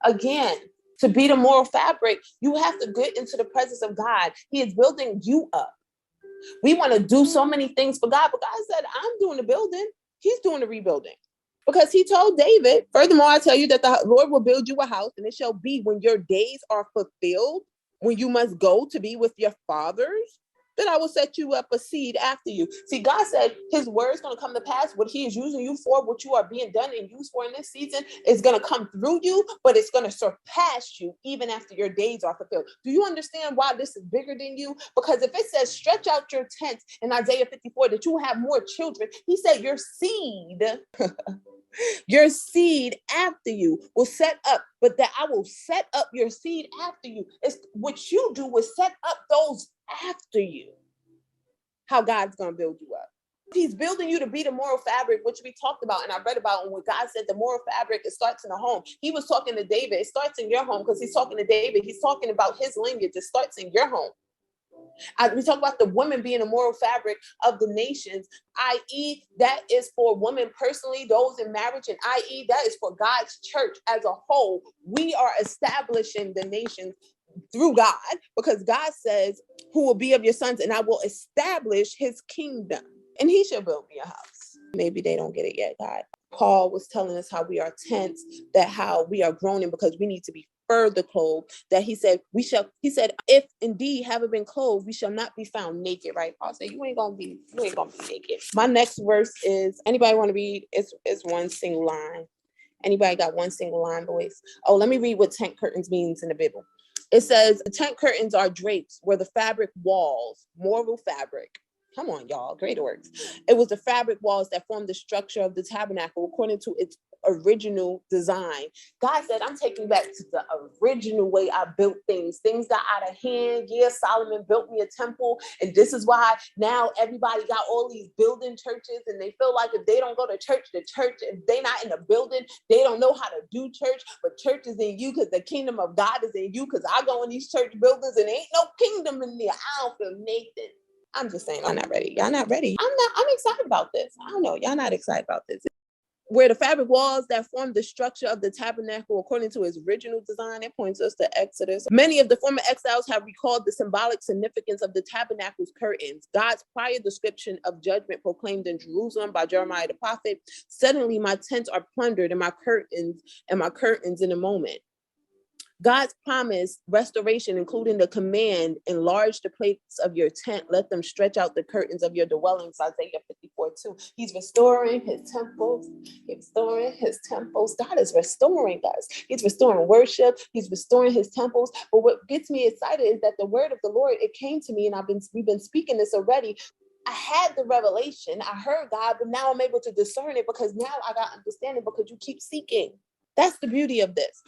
Again, to be the moral fabric, you have to get into the presence of God. He is building you up. We want to do so many things for God, but God said, I'm doing the building. He's doing the rebuilding. Because he told David, furthermore, I tell you that the Lord will build you a house, and it shall be when your days are fulfilled, when you must go to be with your fathers, then I will set you up a seed after you. See, God said his word is going to come to pass. What he is using you for, what you are being done and used for in this season, is going to come through you, but it's going to surpass you even after your days are fulfilled. Do you understand why this is bigger than you? Because if it says stretch out your tents in Isaiah 54 that you will have more children, he said your seed your seed after you will set up, but that I will set up your seed after you. It's what you do is set up those after you. How God's going to build you up. He's building you to be the moral fabric, which we talked about and I read about when God said the moral fabric, it starts in the home. He was talking to David. It starts in your home because he's talking to David. He's talking about his lineage. It starts in your home. We talk about the woman being a moral fabric of the nations, i.e. that is for women personally, those in marriage, and i.e. that is for God's church as a whole. We are establishing the nations through God because God says, who will be of your sons, and I will establish his kingdom, and he shall build me a house. Maybe they don't get it yet, God. Paul was telling us how we are tents, that how we are groaning because we need to be further clothed, that he said, if indeed having been clothed, we shall not be found naked, right? Paul said, you ain't gonna be naked. My next verse is, anybody want to read? It's one single line. Anybody got one single line, boys? Oh, let me read what tent curtains means in the Bible. It says, the tent curtains are drapes where the fabric walls, moral fabric. Come on, y'all, greater works. It was the fabric walls that formed the structure of the tabernacle according to its original design. God said, I'm taking back to the original way I built things. Things got out of hand. Yeah, Solomon built me a temple. And this is why now everybody got all these building churches and they feel like if they don't go to church, if they not in the building, they don't know how to do church. But church is in you because the kingdom of God is in you, because I go in these church buildings and ain't no kingdom in there. I don't feel Nathan. I'm just saying, I'm not ready. Y'all not ready. I'm excited about this. I don't know. Y'all not excited about this. Where the fabric walls that formed the structure of the tabernacle according to its original design, it points us to Exodus. Many of the former exiles have recalled the symbolic significance of the tabernacle's curtains. God's prior description of judgment proclaimed in Jerusalem by Jeremiah the prophet. Suddenly my tents are plundered and my curtains in a moment. God's promised restoration, including the command, enlarge the plates of your tent, let them stretch out the curtains of your dwellings, Isaiah 54:2. He's restoring his temples. He's restoring his temples. God is restoring us. He's restoring worship. He's restoring his temples. But what gets me excited is that the word of the Lord, it came to me, and we've been speaking this already. I had the revelation. I heard God, but now I'm able to discern it because now I got understanding because you keep seeking. That's the beauty of this.